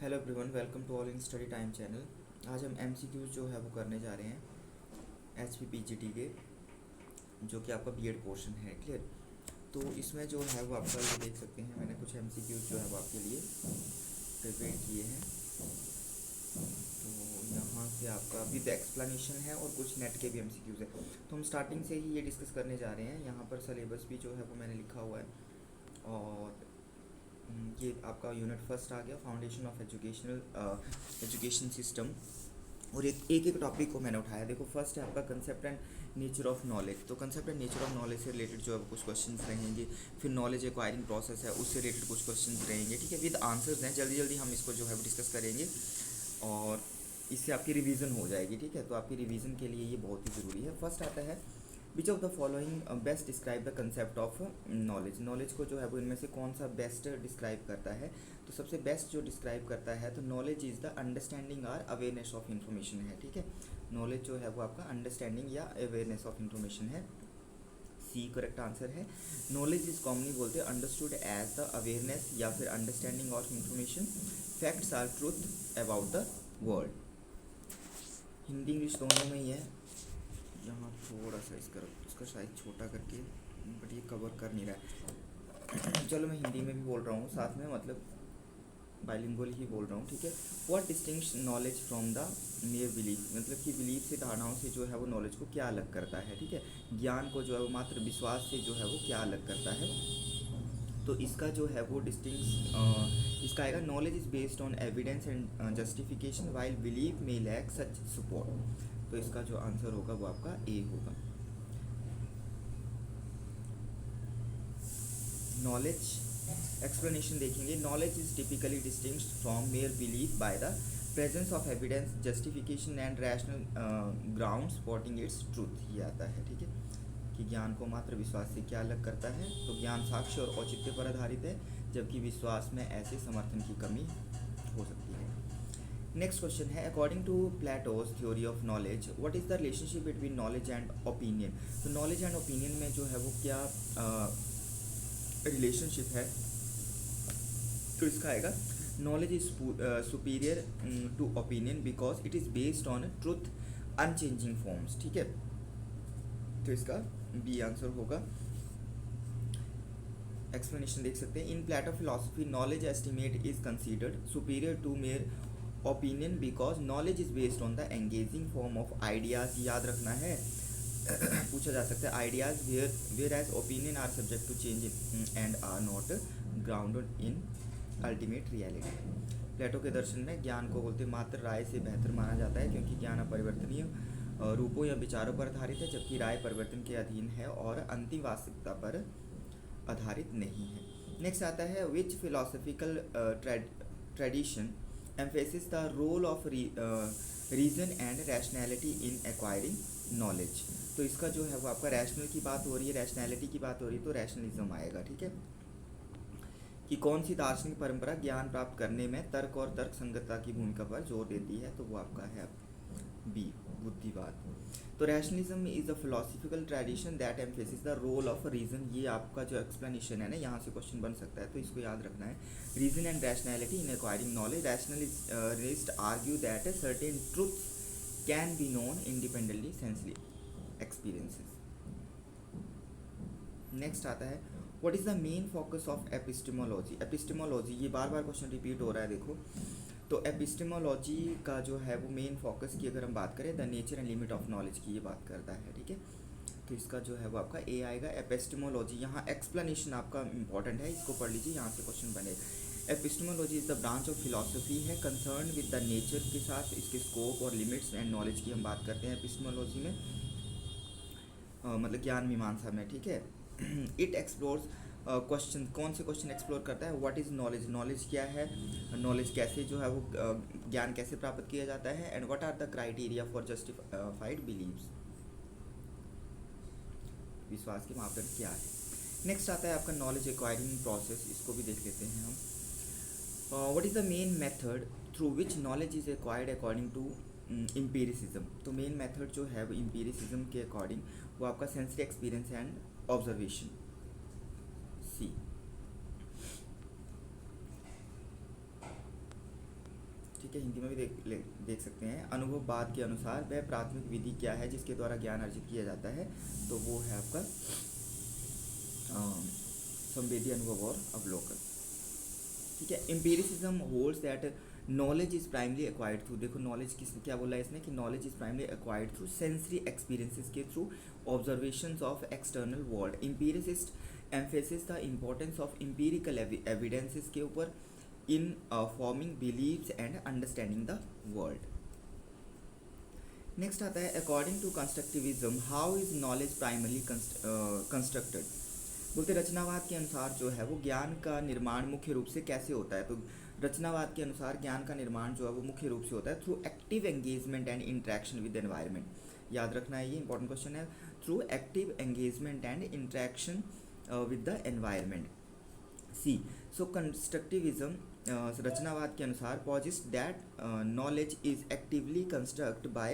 Hello everyone, welcome to all in study time channel. आज हम MCQs जो है वो करने जा रहे हैं एचपीपीजीटी के, जो कि आपका बीएड पोर्शन है। क्लियर। तो इसमें जो है वो आपका ये देख सकते हैं, मैंने कुछ एमसीक्यूज जो है वो आपके लिए प्रिपेयर किए हैं। तो यहाँ से आपका विद एक्सप्लेनेशन है और कुछ नेट के भी एमसीक्यूज है। तो हम स्टार्टिंग से ही ये डिस्कस करने जा रहे हैं। यहाँ पर सिलेबस भी जो है वो मैंने लिखा हुआ है, और ये आपका यूनिट फर्स्ट आ गया, फाउंडेशन ऑफ एजुकेशन सिस्टम। और एक एक टॉपिक को मैंने उठाया। देखो, फर्स्ट है आपका concept and nature of knowledge. तो concept and nature of knowledge से रिलेटेड जो है कुछ क्वेश्चंस रहेंगे। फिर नॉलेज एक्वायरिंग प्रोसेस है, उससे रिलेटेड कुछ क्वेश्चंस रहेंगे। ठीक है, विद आंसर्स हैं। जल्दी जल्दी हम इसको जो है डिस्कस करेंगे, और इससे आपकी रिवीजन हो जाएगी। ठीक है, तो आपकी रिवीजन के लिए ये बहुत ही ज़रूरी है। फर्स्ट आता है, which of the following best describe the concept of knowledge. Knowledge को जो है वो इनमें से कौन सा बेस्ट डिस्क्राइब करता है। तो सबसे बेस्ट जो डिस्क्राइब करता है, तो नॉलेज इज़ द अंडरस्टैंडिंग और अवेयरनेस ऑफ इन्फॉर्मेशन है। ठीक है, नॉलेज जो है वो आपका अंडरस्टैंडिंग या अवेयरनेस ऑफ इन्फॉर्मेशन है। सी करेक्ट आंसर है। नॉलेज इज कॉमनली बोलते हैं अंडरस्टूड एज द अवेयरनेस या फिर understanding of information. Facts are truth about the world. Hindi English दोनों में ही है। यहाँ थोड़ा सा इसका साइज छोटा करके, बट ये कवर कर नहीं रहा है। चलो, मैं हिंदी में भी बोल रहा हूँ साथ में, मतलब बाइलिंगुअल ही बोल रहा हूँ। ठीक है, what distinguish knowledge from the mayor belief. मतलब कि बिलीफ से, धारणाओं से जो है वो नॉलेज को क्या अलग करता है। ठीक है, ज्ञान को जो है वो मात्र विश्वास से जो है वो क्या अलग करता है। तो इसका जो है वो इसका आएगा, knowledge is based on evidence and justification while belief may lack such support. तो इसका जो आंसर होगा वो आपका ए होगा। नॉलेज एक्सप्लेनेशन देखेंगे। Knowledge is typically distinguished from mere belief by the presence of evidence, justification and rational ground supporting its truth. ये आता है। ठीक है, कि ज्ञान को मात्र विश्वास से क्या अलग करता है। तो ज्ञान साक्ष्य और औचित्य पर आधारित है, जबकि विश्वास में ऐसे समर्थन की कमी हो सकती है। नेक्स्ट क्वेश्चन है, according to Plato's theory of knowledge, what is the relationship between knowledge and opinion. तो नॉलेज एंड ओपिनियन में जो है वो क्या रिलेशनशिप है। तो इसका आएगा, knowledge is superior to opinion because it is based on truth unchanging forms. ठीक है, तो इसका बी आंसर होगा। एक्सप्लेनेशन देख सकते हैं। In Plato philosophy, knowledge estimate is considered superior to mere opinion because knowledge is based on the engaging form of ideas. याद रखना है, पूछा जा सकता है ideas where as opinion are subject to change and are not grounded in ultimate reality. Plato के दर्शन में ज्ञान को बोलते मात्र राय से बेहतर माना जाता है, क्योंकि ज्ञान अपरिवर्तनीय रूपों या विचारों पर आधारित है, जबकि राय परिवर्तन के अधीन है और अंतिम वास्तविकता पर आधारित नहीं है। नेक्स्ट आता है, which philosophical tradition emphasis the role of reason and rationality in acquiring knowledge. तो इसका जो है वो आपका रैशनल की बात हो रही है, रैशनैलिटी की बात हो रही है, तो रैशनलिज्म आएगा। ठीक है, कि कौन सी दार्शनिक परंपरा ज्ञान प्राप्त करने में तर्क और तर्क संगतता की भूमिका पर जोर देती है। तो वो आपका है बी, बुद्धिवाद। तो rationalism is a philosophical tradition that emphasis the role of reason. ये आपका जो एक्सप्लेनेशन है ना, यहाँ से क्वेश्चन बन सकता है, तो इसको याद रखना है। Reason and rationality in acquiring knowledge. Rationalist argue that certain truths can be known independently sensory experiences. Next आता है, what is the main focus of epistemology. Epistemology, ये बार बार क्वेश्चन रिपीट हो रहा है। देखो, तो एपिस्टेमोलॉजी का जो है वो मेन फोकस की अगर हम बात करें, the nature and limit of knowledge की ये बात करता है। ठीक है, तो इसका जो है वो आपका ए आएगा, एपिस्टेमोलॉजी। यहाँ एक्सप्लेनेशन आपका इंपॉर्टेंट है, इसको पढ़ लीजिए, यहाँ से क्वेश्चन बनेगा। Epistemology is the branch of philosophy है कंसर्न विद द नेचर के साथ, इसके स्कोप और लिमिट्स एंड नॉलेज की हम बात करते हैं एपिस्टेमोलॉजी में, मतलब ज्ञान मीमांसा में। ठीक है, इट एक्सप्लोर्स क्वेश्चन, कौन से क्वेश्चन एक्सप्लोर करता है। व्हाट इज़ नॉलेज, नॉलेज क्या है, नॉलेज कैसे जो है वो ज्ञान कैसे प्राप्त किया जाता है, and what are the criteria for justified beliefs. विश्वास के मापदंड क्या है। नेक्स्ट आता है आपका नॉलेज एक्वायरिंग प्रोसेस, इसको भी देख लेते हैं हम। What is the main method through which knowledge is acquired according to empiricism. तो मेन मेथड जो है वो एम्पिरिसिज्म के अकॉर्डिंग वो आपका sensory experience and observation. C. ठीक है, हिंदी में भी देख सकते हैं। अनुभववाद के अनुसार वह प्राथमिक विधि क्या है जिसके द्वारा ज्ञान अर्जित किया जाता है, तो वो है आपका संवेदी अनुभव और अवलोकन। ठीक है, empiricism holds that knowledge is primarily acquired through, देखो नॉलेज क्या बोला है इसने कि knowledge is primarily acquired through sensory experiences के through observations of external world. Empiricist emphasis the importance of empirical evidences के ऊपर in forming beliefs and understanding the world. Next आता है according to constructivism how is knowledge primarily constructed, बोलते रचनावाद के अनुसार जो है वो ज्ञान का निर्माण मुख्य रूप से कैसे होता है, तो रचनावाद के अनुसार ज्ञान का निर्माण जो है वो मुख्य रूप से होता है through active engagement and interaction with environment. याद रखना है, ये इंपॉर्टेंट क्वेश्चन है, through active engagement and interaction with the environment. See so constructivism रचनावाद के अनुसार posits that knowledge is actively construct by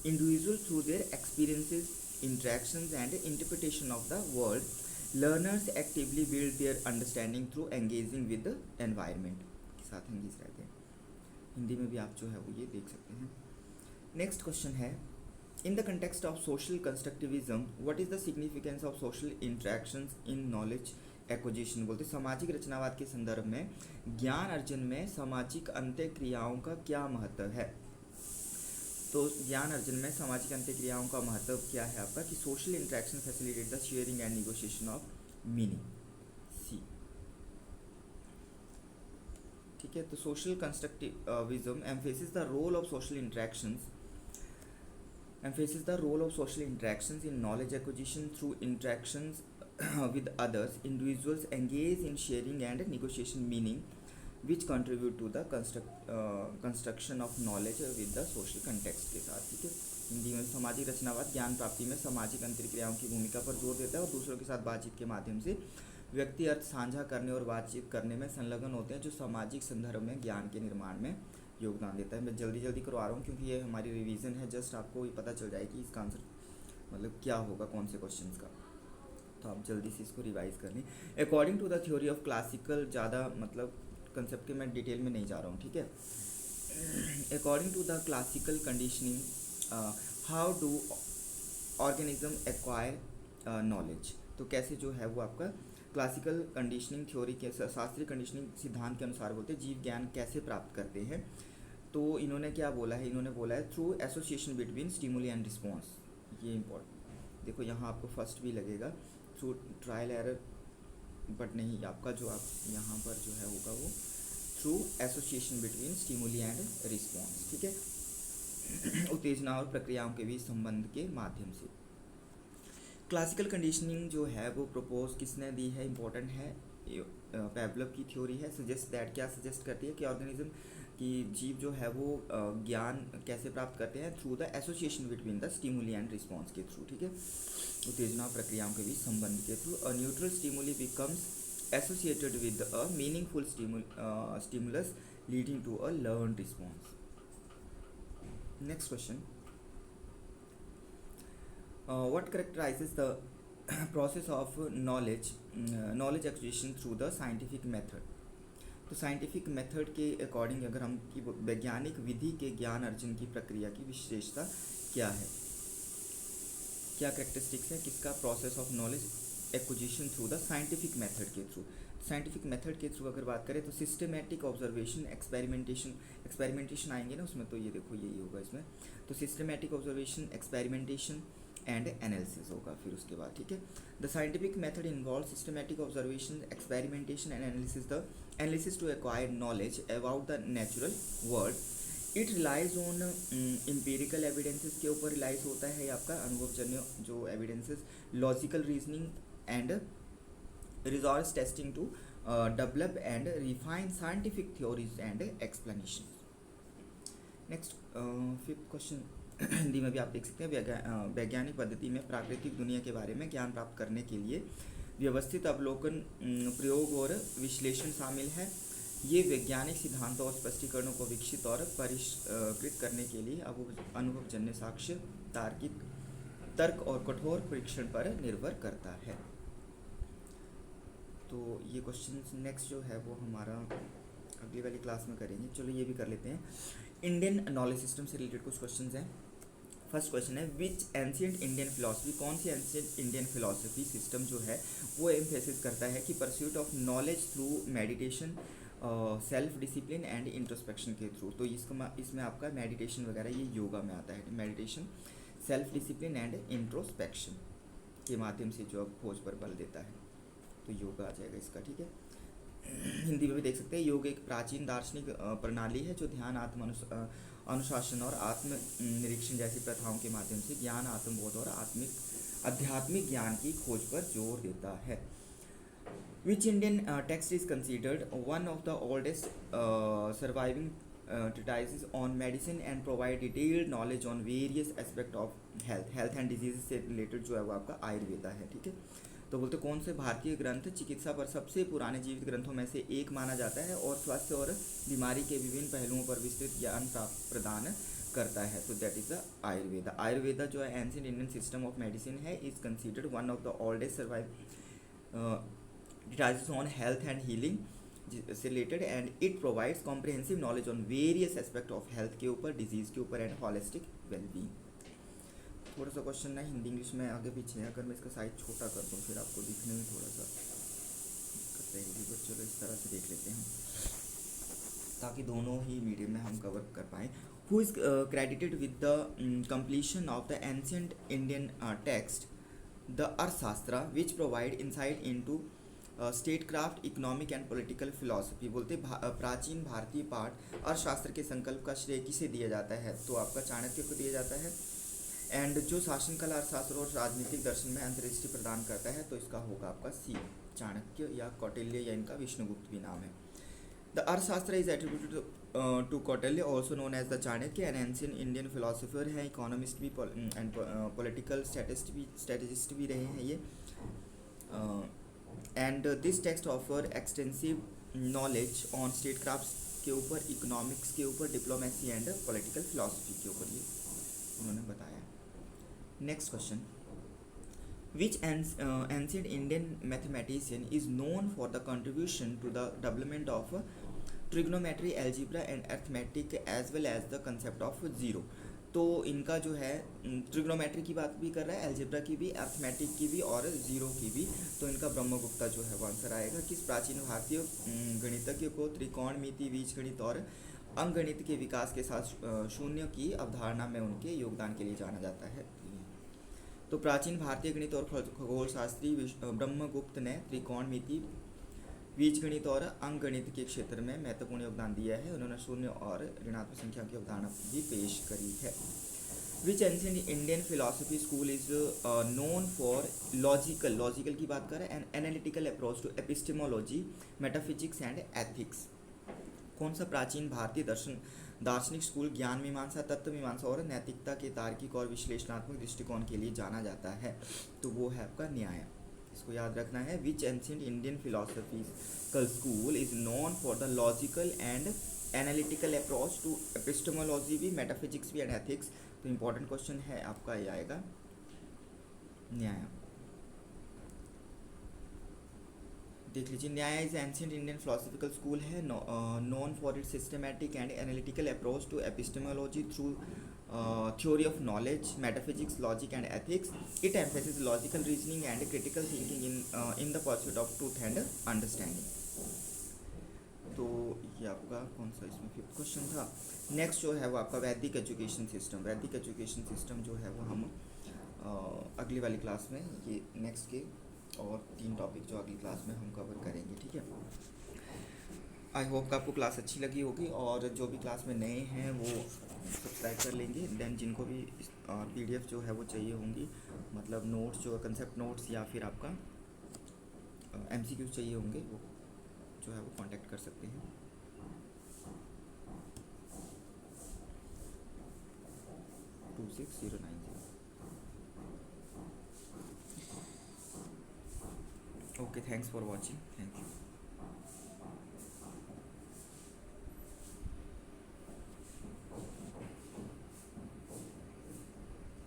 individual through their experiences, interactions and interpretation of the world. Learners actively build their understanding through engaging with the environment, के साथ engage रहते हैं। हिंदी में भी आप जो है वो ये देख सकते हैं। नेक्स्ट क्वेश्चन है in the context of social constructivism what is the significance of social interactions in knowledge acquisition, बोलते सामाजिक रचनावाद के संदर्भ में ज्ञान अर्जन में सामाजिक अंत्यक्रियाओं का क्या महत्व है। तो ज्ञान अर्जन में सामाजिक अंत्यक्रियाओं का महत्व क्या है आपका कि social interaction facilitate the sharing and negotiation of meaning. See ठीक है, तो social constructivism emphasis the role of social interactions in knowledge acquisition through interactions with others. Individuals engage in sharing and negotiation meaning which contribute to the construction of knowledge with the social context के साथ। ठीक है, हिंदी में सामाजिक रचनावाद ज्ञान प्राप्ति में सामाजिक अंतर्क्रियाओं की भूमिका पर जोर देता है और दूसरों के साथ बातचीत के माध्यम से व्यक्ति अर्थ साझा करने और बातचीत करने में संलग्न होते हैं जो सामाजिक संदर्भ में ज्ञान के निर्माण में योगदान देता है। मैं जल्दी करवा रहा हूँ क्योंकि ये हमारी रिवीजन है, जस्ट आपको ये पता चल जाए कि इसका आंसर मतलब क्या होगा कौन से क्वेश्चंस का, तो आप जल्दी से इसको रिवाइज कर लें। According to the theory of classical, ज़्यादा मतलब कंसेप्ट के मैं डिटेल में नहीं जा रहा हूँ, ठीक है। According to the classical conditioning how do organism acquire knowledge, तो कैसे जो है वो आपका क्लासिकल कंडीशनिंग थ्योरी के शास्त्रीय कंडीशनिंग सिद्धांत के अनुसार बोलते हैं जीव ज्ञान कैसे प्राप्त करते हैं। तो इन्होंने क्या बोला है, इन्होंने बोला है through association between stimuli and response. ये इंपॉर्टेंट, देखो यहाँ आपको फर्स्ट भी लगेगा थ्रू ट्रायल एरर, बट नहीं, आपका जो आप यहाँ पर जो है होगा वो through association between stimuli and response. ठीक है, उत्तेजना और प्रक्रियाओं के बीच संबंध के माध्यम से। क्लासिकल कंडीशनिंग जो है वो प्रपोज किसने दी है, इंपॉर्टेंट है, पैवलव की थ्योरी है। सजेस्ट दैट, क्या सजेस्ट करती है कि ऑर्गेनिज्म की जीव जो है वो ज्ञान कैसे प्राप्त करते हैं through the association between the stimuli and response के थ्रू। ठीक है, उत्तेजना प्रक्रियाओं के बीच संबंध के through. A neutral stimuli becomes associated with a meaningful stimulus leading to a learn response. Next question, what characterizes the process of knowledge acquisition through the scientific method। तो साइंटिफिक मेथड के अकॉर्डिंग अगर हम की वैज्ञानिक विधि के ज्ञान अर्जन की प्रक्रिया की विशेषता क्या है, क्या कैरेक्टरिस्टिक्स है किसका, process of knowledge acquisition through the scientific method के थ्रू। साइंटिफिक मेथड के थ्रू अगर बात करें तो सिस्टमेटिक ऑब्जर्वेशन, एक्सपेरिमेंटेशन आएंगे ना उसमें, तो ये देखो यही होगा इसमें, तो systematic observation, experimentation and analysis होगा फिर उसके बाद। ठीक है, the scientific method involve systematic observation, experimentation and analysis to acquire knowledge about the natural world. It relies on empirical evidences के ऊपर रिलाइज होता है आपका अनुभवजन्य जो evidences, logical reasoning and rigorous testing to develop and refine scientific theories and explanation. Next fifth question, Hindi में भी आप देख सकते हैं, वैज्ञानिक पद्धति में प्राकृतिक दुनिया के बारे में ज्ञान प्राप्त करने के लिए व्यवस्थित अवलोकन, प्रयोग और विश्लेषण शामिल है। ये वैज्ञानिक सिद्धांतों और स्पष्टीकरणों को विकसित और परिष्कृत करने के लिए अनुभवजन्य साक्ष्य, तार्किक तर्क और कठोर परीक्षण पर निर्भर करता है। तो ये क्वेश्चन नेक्स्ट जो है वो हमारा अगली वाली क्लास में करेंगे। चलो ये भी कर लेते हैं। इंडियन नॉलेज सिस्टम से रिलेटेड कुछ क्वेश्चन हैं। फर्स्ट क्वेश्चन है विच एंशियंट इंडियन फिलोसफी, कौन सी एंशियंट इंडियन फिलोसफी सिस्टम जो है वो एम्फेसिस करता है कि pursuit of knowledge through meditation, self discipline and introspection के थ्रू। तो इसमें आपका मेडिटेशन वगैरह ये योगा में आता है। Meditation, self discipline and introspection के माध्यम से जो अब खोज पर बल देता है, तो योगा आ जाएगा इसका। ठीक है, हिंदी में भी देख सकते हैं। योग एक प्राचीन दार्शनिक प्रणाली है जो ध्यान, आत्म अनुशासन और आत्म निरीक्षण जैसी प्रथाओं के माध्यम से ज्ञान, आत्मबोध और आध्यात्मिक ज्ञान की खोज पर जोर देता है। Which Indian text is considered one of the oldest surviving treatises on medicine and provide detailed knowledge on various aspect of health and diseases से रिलेटेड जो है वो आपका आयुर्वेदा है। ठीक है, तो बोलते कौन से भारतीय ग्रंथ चिकित्सा पर सबसे पुराने जीवित ग्रंथों में से एक माना जाता है और स्वास्थ्य और बीमारी के विभिन्न पहलुओं पर विस्तृत ज्ञान प्रदान करता है, तो that is the Ayurveda. Ayurveda जो है ancient Indian system of medicine है, is considered one of the oldest survive treatises on health and healing से related and it provides comprehensive knowledge on various aspect of health के ऊपर, disease के ऊपर and holistic wellbeing. थोड़ा सा question ना Hindi English में आगे पीछे है, अगर मैं इसका साइज छोटा कर दूँ फिर आपको दिखने में थोड़ा सा दिक्कत रहेगी, बट चलो इस तरह से देख लेते हैं ताकि दोनों ही मीडियम में हम कवर कर पाएँ। Who is credited with the completion of the ancient Indian text the Arthashastra which provide insight into state craft, economic and political philosophy. बोलते प्राचीन भारतीय पाठ अर्थशास्त्र के संकल्प का श्रेय किसे दिया जाता है, तो आपका चाणक्य को दिया जाता है। एंड जो शासन कला, अर्थशास्त्र और राजनीतिक दर्शन में अंतर्दृष्टि प्रदान करता है, तो इसका होगा आपका सी, चाणक्य या कौटिल्य या इनका विष्णुगुप्त भी नाम है। The Arthashastra is attributed to Kautilya, also known as the Chanakya, an ancient Indian philosopher है, इकोनॉमिस्ट भी एंड पॉलिटिकल स्ट्रेटेजिस्ट भी रहे हैं ये। And this text offer extensive knowledge on statecraft के ऊपर, इकोनॉमिक्स के ऊपर, डिप्लोमेसी एंड पॉलिटिकल फिलॉसफी के ऊपर ये उन्होंने बताया। Next question, which ancient Indian mathematician is known for the contribution to the development of trigonometry, algebra and arithmetic as well as the concept of zero. तो इनका जो है ट्रिग्नोमेट्री की बात भी कर रहा है, एल्जेब्रा की भी, अर्थमेटिक की भी और जीरो की भी, तो इनका ब्रह्मगुप्ता जो है वो आंसर आएगा। किस प्राचीन भारतीय गणितज्ञ को त्रिकोणमिति, बीजगणित और अंकगणित के विकास के साथ शून्य की अवधारणा में उनके योगदान के लिए जाना जाता है? तो प्राचीन भारतीय गणित और खगोल शास्त्री ब्रह्मगुप्त ने त्रिकोणमिति, बीजगणित और अंकगणित के क्षेत्र में महत्वपूर्ण योगदान दिया है। उन्होंने शून्य और ऋणात्मक संख्या की अवधारणा भी पेश करी है। Which ancient Indian philosophy school is known for logical की बात करें and analytical approach to epistemology, metaphysics and ethics. कौन सा प्राचीन भारतीय दार्शनिक स्कूल ज्ञान मीमांसा, तत्व मीमांसा और नैतिकता के तार्किक और विश्लेषणात्मक दृष्टिकोण के लिए जाना जाता है, तो वो है आपका न्याय। इसको याद रखना है। Which ancient Indian philosophical school is known for the logical and analytical approach to epistemology भी, मेटाफिजिक्स भी एंड एथिक्स। तो इंपॉर्टेंट क्वेश्चन है आपका ये आएगा न्याय। देख लीजिए, Nyaya is ancient Indian philosophical school है, known for its systematic and analytical approach to epistemology through theory of knowledge, metaphysics, logic and ethics. It emphasizes logical reasoning and critical thinking in the pursuit of truth and understanding. तो ये आपका कौन सा इसमें fifth question था। Next जो है वो आपका वैदिक एजुकेशन सिस्टम। वैदिक एजुकेशन सिस्टम जो है वो हम अगली वाली क्लास में ये नेक्स्ट के और 3 टॉपिक जो अगली क्लास में हम कवर करेंगे। ठीक है, आई होप कि आपको क्लास अच्छी लगी होगी, और जो भी क्लास में नए हैं वो सब्सक्राइब कर लेंगे। देन जिनको भी PDF जो है वो चाहिए होंगी, मतलब नोट्स जो कंसेप्ट नोट्स या फिर आपका MCQ चाहिए होंगे, वो जो है वो कांटेक्ट कर सकते हैं। Okay, thanks for watching. Thank you.